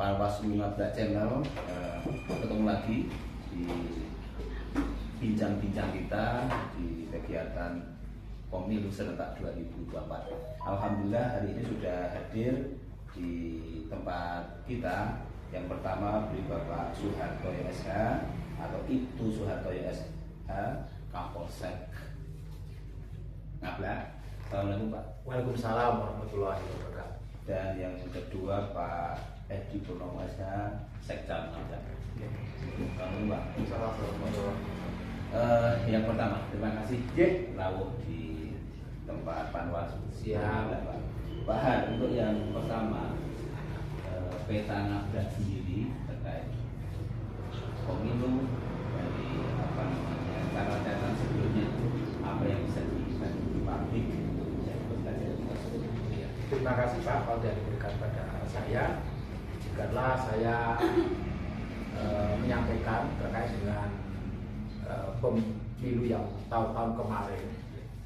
Panwas Ngablak Channel, ketemu lagi di bincang-bincang kita di kegiatan Pemilu Serentak 2024. Alhamdulillah hari ini sudah hadir di tempat kita. Yang pertama beri Bapak Soeharto SH atau Ibtu Soeharto SH, Kapolsek Ngablak. Assalamualaikum Pak. Waalaikumsalam warahmatullahi wabarakatuh. Dan yang kedua Pak Edi Purnomo SH, Sekcam Ngablak. Assalamualaikum Pak. Assalamualaikum. Yang pertama terima kasih rawuh di tempat Panwas. Siap. Pak Har, untuk yang pertama peta Ngablak sendiri terkait pemilu dari cara-cara sebelumnya itu apa yang bisa diberikan di publik untuk bisa dipercaya. Terima kasih Pak kalau sudah diberikan pada saya. Jikalau saya menyampaikan terkait dengan pemilu yang tahun-tahun kemarin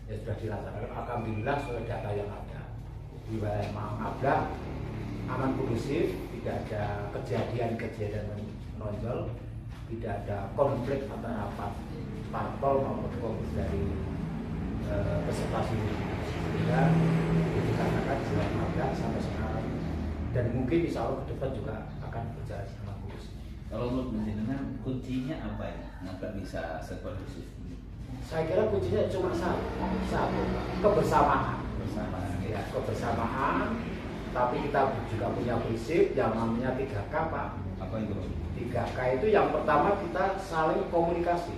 ya sudah dilaksanakan, alhamdulillah sesuai data yang ada. Di wilayah Ngablak aman kondusif, tidak ada kejadian-kejadian menonjol, tidak ada konflik antara parpol maupun konflik dari peserta pemilu. Sehingga dikatakan jalan Ngablak sampai sekarang dan mungkin insya Allah ke depan juga akan berjalan sama kondusif. Kalau menurut Menjenengan kuncinya apa ya? Ngablak bisa sekondusif ini? Saya kira kuncinya cuma satu, kebersamaan. Ya. Kebersamaan, tapi kita juga punya prinsip yang namanya 3K Pak. Apa itu? 3K itu yang pertama kita saling komunikasi.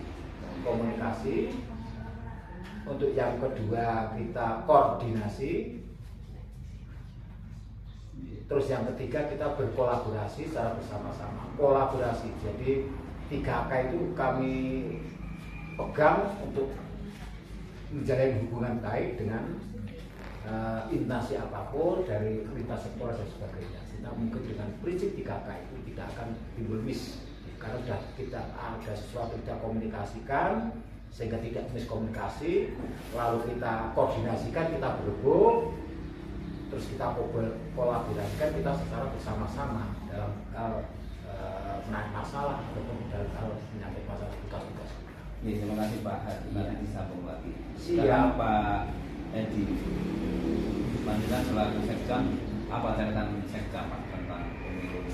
Untuk yang kedua kita koordinasi. Terus yang ketiga kita berkolaborasi secara bersama-sama. Kolaborasi. Jadi 3K itu kami pegang untuk menjalin hubungan baik dengan instansi apapun dari lintas sektor dan sebagainya. Kita mungkin dengan prinsip 3K itu tidak akan timbul miss karena sudah kita ada sesuatu kita komunikasikan sehingga tidak miskomunikasi, lalu kita koordinasikan, kita berhubung, terus kita kolaborasikan kita secara bersama-sama dalam menangani masalah ataupun dalam hal menyangkut masalah tugas-tugas. Ya, terima kasih Pak Har. Nanti disambung lagi. Siap. Sekarang Pak Edi, Panjenengan selaku Sekcam, apa catatan Sekcam Pak tentang pemilu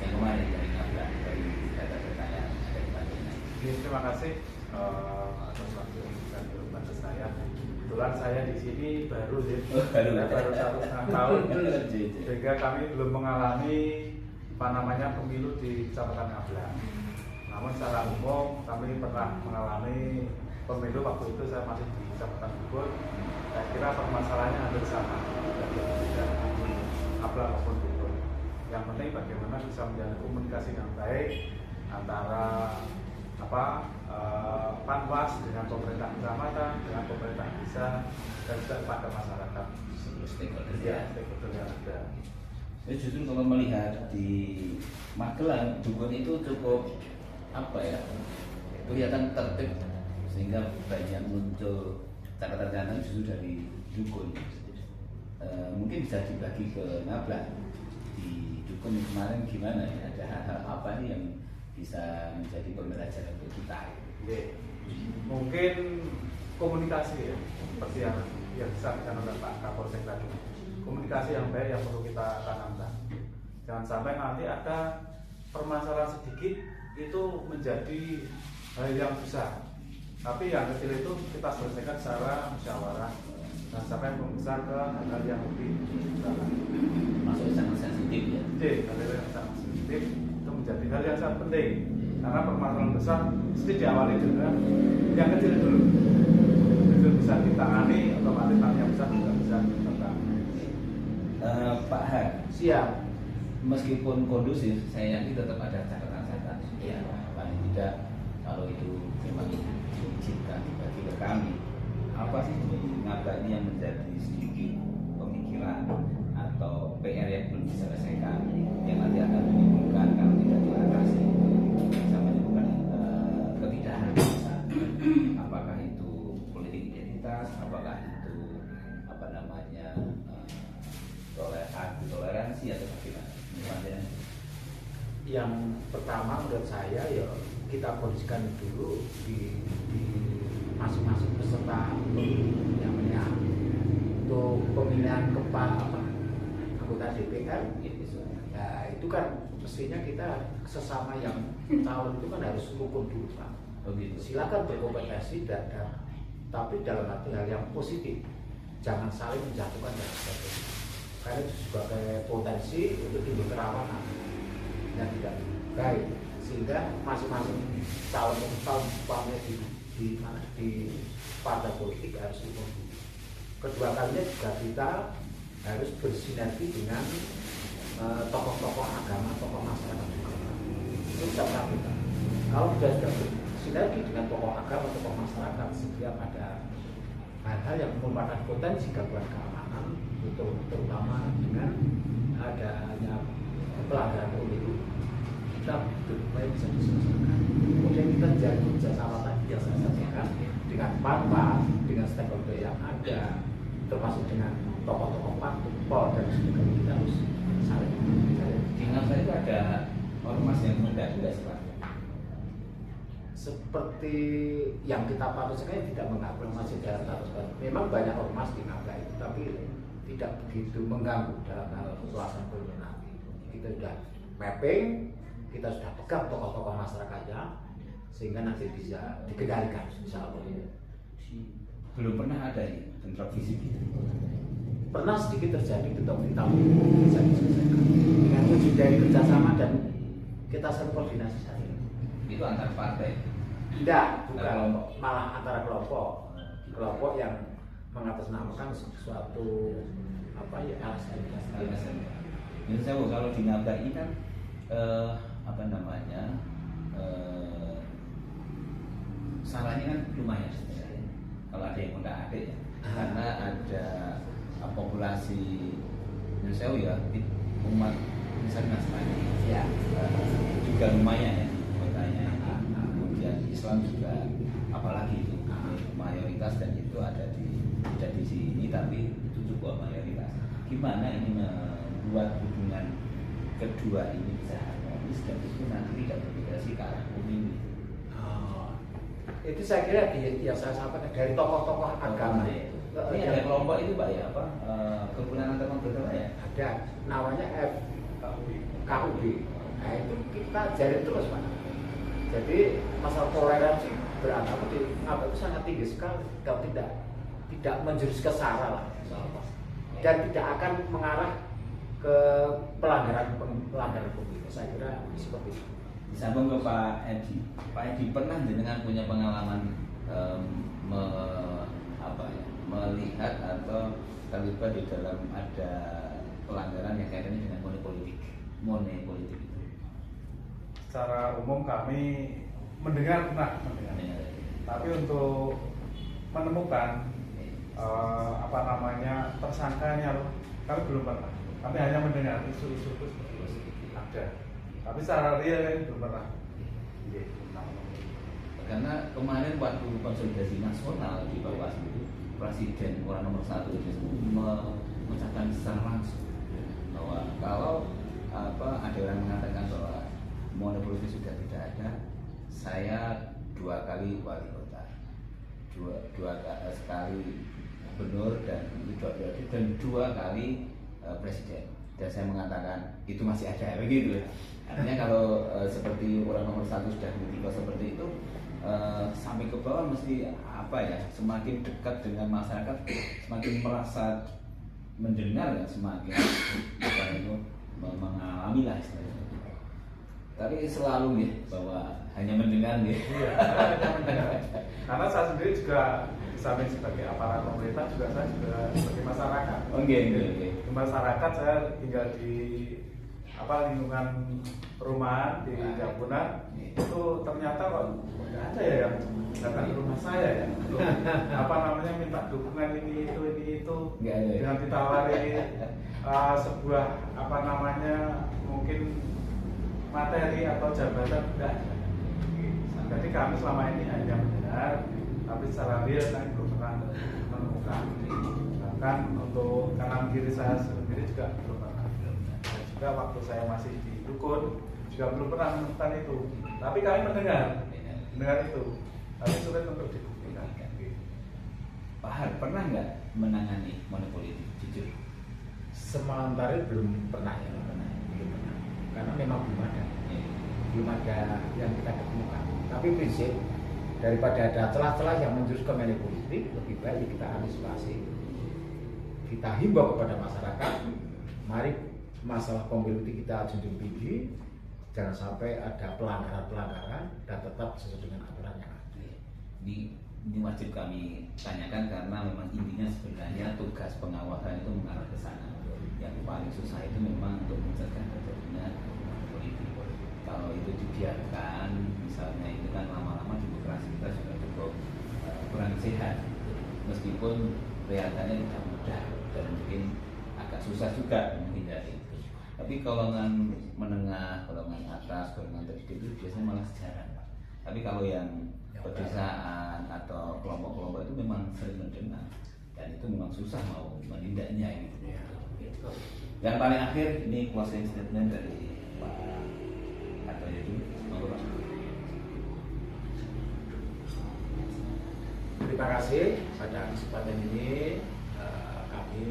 yang kemarin dari Ngablak, dari data-data yang ada di Panjenengan? Terima kasih atas waktu dan kepada saya. Kebetulan saya di sini baru baru 1,5 tahun, sehingga kami belum mengalami pemilu di Kecamatan Ngablak. Namun secara umum kami pernah mengalami pemilu waktu itu saya masih di Kecamatan Bogor. Saya kira permasalahannya hampir sama, tidak di Ngablak maupun Bogor. Yang penting bagaimana bisa menjalin komunikasi yang baik antara Panwas dengan pemerintah kecamatan, dengan pemerintah desa, dan juga pada masyarakat. Stakeholder yang ada. Ya, justru kalau melihat di Magelang, dukun itu cukup kelihatan tertib sehingga banyak muncul catatan-catatan justru dari dukun. Mungkin bisa dibagi ke Ngablak. Di dukun kemarin gimana ya? Ada hal-hal apa nih yang bisa menjadi pembelajaran untuk kita? Mungkin komunikasi ya, seperti yang disampaikan oleh Pak Kapolsek tadi. Komunikasi yang baik yang perlu kita tanamkan. Jangan sampai nanti ada permasalahan sedikit itu menjadi hal yang besar. Tapi yang kecil itu kita selesaikan secara musyawarah dan sampai membesar ke hal yang lebih besar. Masuk sangat sensitif ya. Hal yang sangat sensitif itu menjadi hal yang sangat penting karena permasalahan besar mesti diawali dengan yang kecil dulu. Itu bisa ditangani, otomatis yang besar juga bisa ditangani. Pak Har, Siap. meskipun kondusif, saya yakin tetap ada catatan-catatan. Ya, paling tidak kalau itu memang diizinkan dibagi ke kami, apa sih di Ngablak ini yang menjadi sedikit pemikiran atau PR yang belum diselesaikan yang nanti akan menimbulkan kalau tidak diatasi bisa menimbulkan ketidakharmonisan. Apakah itu politik identitas, apakah itu toleransi atau bagaimana? yang pertama menurut saya ya kita kondisikan dulu di masing-masing peserta namanya untuk pemilihan anggota DPR. Nah, itu kan mestinya kita sesama yang calon itu kan harus rukun dulu Pak. Silakan berkompetisi tapi dalam arti hal yang positif, jangan saling menjatuhkan dan sebagainya. Karena itu juga kayak potensi untuk timbul kerawanan yang tidak baik, sehingga masing-masing calon umpamanya di partai politik harus rukun dulu. Kedua kalinya juga kita harus bersinergi dengan tokoh-tokoh agama, tokoh masyarakat juga. Itu bisa kita. Kalau sudah bersinergi dengan tokoh agama, tokoh masyarakat, setiap ada hal-hal yang merupakan potensi gangguan keamanan, terutama dengan adanya pelanggaran pemilu, kita berupaya bisa diselesaikan. Kemudian kita jalin kerjasama tadi yang saya sampaikan dengan partai, dengan stakeholder yang ada, termasuk dengan tokoh-tokoh parpol dan sebagainya. Kita harus saling menjalin. Di Ngabla itu ada ormas yang muda juga seperti yang kita patut sekali tidak mengganggu masih dalam status. Memang banyak ormas di Ngabla itu, tapi tidak begitu mengganggu dalam hal suasana pemilu nanti. Kita sudah mapping, kita sudah pegang tokoh-tokoh masyarakatnya, sehingga nanti bisa dikendalikan, insya Allah. Belum pernah ada ya bentrok fisik gitu. Pernah sedikit terjadi tetapi bisa diselesaikan dengan wujud dari kerjasama dan kita sering koordinasi saja. Itu antar partai? Tidak, bukan, malah antara kelompok yang mengatasnamakan suatu LSM. Ini saya kalau di Ngabla ini kan salahnya kan lumayan sebenarnya. Kalau ada yang udah adik ya, karena ada populasi Indonesia ya umat misalnya Nasrani ya, juga lumayan ya kotanya. Kemudian Islam juga apalagi itu mayoritas, dan itu ada di sini, tapi itu juga mayoritas. Gimana ini membuat hubungan kedua ini bisa harmonis dan itu nanti tidak bermigrasi ke arah pemilu? Itu saya kira yang saya sampaikan dari tokoh-tokoh agama. Ini ada kelompok itu Pak ya, kepulangan teman berdoa ya? Ada, namanya KUB. Nah itu kita jalin terus Pak. Jadi masalah toleransi beragama di Ngabla itu sangat tinggi sekali. Kalau tidak menjurus ke sara lah, dan tidak akan mengarah ke pelanggaran pemilu. Saya kira seperti itu. Disambung ke Pak Edi. Pak Edi, pernah dengan punya pengalaman melihat atau terlibat di dalam ada pelanggaran yang kaitannya dengan money politik itu? Secara umum kami mendengar. Tapi untuk menemukan tersangkanya kami belum pernah. Kami hanya mendengar isu-isu itu ada. Tapi secara real kan belum pernah. Karena kemarin waktu konsolidasi nasional di Bawaslu itu Presiden orang nomor 1 itu mengucapkan secara langsung bahwa kalau ada orang mengatakan bahwa monopoli sudah tidak ada, saya 2 kali wali kota, sekali gubernur dan 2 kali presiden, dan saya mengatakan itu masih ada, begitu. Artinya kalau seperti orang nomor 1 sudah bertiga seperti itu, sampai ke bawah mesti semakin dekat dengan masyarakat, semakin merasa mendengar dan semakin mengalami lah istilahnya. Tapi selalu ya bahwa hanya mendengar ya. Iya, karena saya sendiri juga sampai sebagai aparat pemerintah juga, saya juga sebagai masyarakat. Okay. Di masyarakat saya tinggal di lingkungan perumahan di Japunan, itu ternyata kok nggak ada ya yang datang ke rumah saya ya untuk minta dukungan ini itu dengan ditawari sebuah mungkin materi atau jabatan, enggak. Jadi kami selama ini hanya mendengar, tapi secara real kami belum pernah menemukan. Bahkan untuk kanan kiri saya sendiri juga belum pernah. Dan juga waktu saya masih di dukun juga belum pernah menemukan itu. Tapi kami mendengar itu, tapi sulit untuk dibuktikan. Pak Har, pernah nggak menangani monopoli itu? Jujur. Sementara belum pernah ya, belum pernah. Karena memang belum ada yang kita ketemukan. Tapi prinsip daripada ada celah-celah yang menjurus ke money politik, lebih baik kita antisipasi. Kita himbau kepada masyarakat, mari masalah pemilu kita junjung tinggi, jangan sampai ada pelanggaran-pelanggaran dan tetap sesuai dengan aturan yang ada. Ini wajib kami tanyakan karena memang intinya sebenarnya tugas pengawasan itu mengarah ke sana. Yang paling susah itu memang untuk mencegah terjadinya politik. Kalau itu dibiarkan, misalnya itu kan lama-lama demokrasi kita sudah cukup kurang sehat. Meskipun kelihatannya tidak mudah dan mungkin agak susah juga menghindari itu. Tapi golongan menengah, golongan atas, golongan tertentu itu biasanya malah sejarah. Tapi kalau yang pedesaan atau kelompok-kelompok itu memang sering mendengar dan itu memang susah mau menindaknya gitu. Yang paling akhir ini closing statement dari Pak Harto itu. Terima kasih pada kesempatan ini kami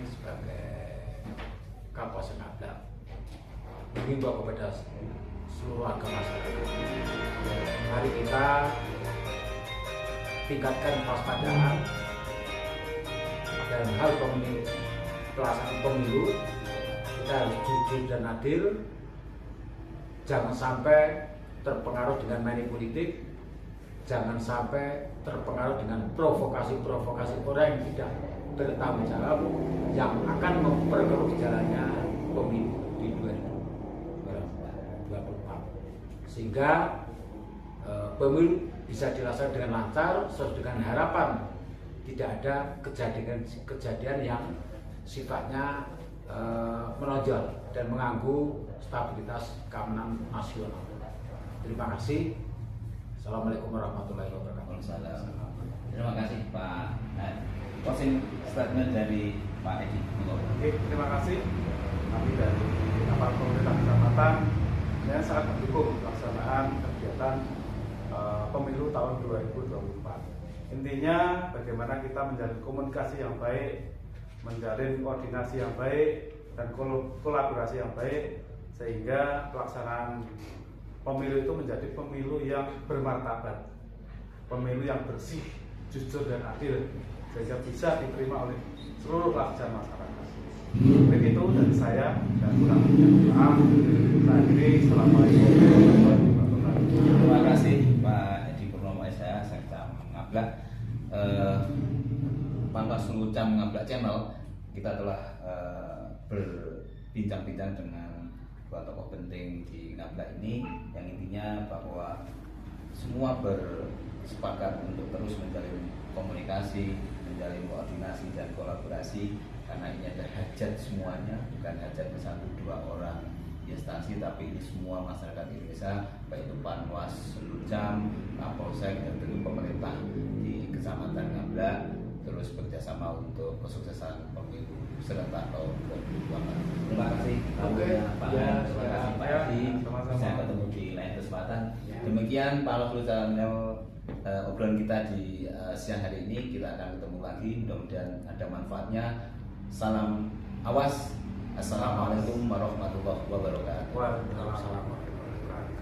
sebagai Kapolsek Ngabla mengimbau kepada seluruh warga masyarakat. Mari kita tingkatkan kewaspadaan dalam hal pelaksanaan pemilu. Kita harus jujur dan adil, jangan sampai terpengaruh dengan money politik, jangan sampai terpengaruh dengan provokasi-provokasi orang yang tidak bertanggung jawab yang akan memperkeruh jalannya pemilu di 2024, sehingga pemilu bisa dilaksanakan dengan lancar sesuai dengan harapan, tidak ada kejadian yang sifatnya menonjol dan mengganggu stabilitas keamanan nasional. Terima kasih. Assalamualaikum warahmatullahi wabarakatuh. Terima kasih Pak. Closing statement dari Pak Edi. Oke, terima kasih. Kami dari aparat pemerintah kecamatan yang sangat mendukung pelaksanaan kegiatan pemilu tahun 2024. Intinya bagaimana kita menjalin komunikasi yang baik, menjalin koordinasi yang baik dan kolaborasi yang baik sehingga pelaksanaan pemilu itu menjadi pemilu yang bermartabat, pemilu yang bersih, jujur dan adil sehingga bisa diterima oleh seluruh lapisan masyarakat. Begitu dari saya dan kurang lebihnya maaf. Assalamualaikum warahmatullahi wabarakatuh. Terima kasih Pak Edi Purnomo SH Sekda Ngabla. Panwaslu Cam Ngabla Channel kita telah berbincang-bincang dengan dua tokoh penting di Ngabla ini yang intinya bahwa semua bersepakat untuk terus menjalin komunikasi, menjalin koordinasi dan kolaborasi karena ini ada hajat semuanya, bukan hajat satu dua orang instansi tapi ini semua masyarakat Indonesia, baik itu Panwas, Cam, Kapolsek dan tentu pemerintah di Kecamatan Ngabla terus bekerjasama untuk kesuksesan pemilu serentak tahun 2024. Terima kasih Pak. Terima kasih Pak Edi. Saya ketemu di lain kesempatan. Demikian Pak Lofrul Channel obrolan kita di siang hari ini. Kita akan ketemu lagi. Mudah-mudahan ada manfaatnya. Salam awas. Assalamualaikum warahmatullahi wabarakatuh. Waalaikumsalam warahmatullahi wabarakatuh.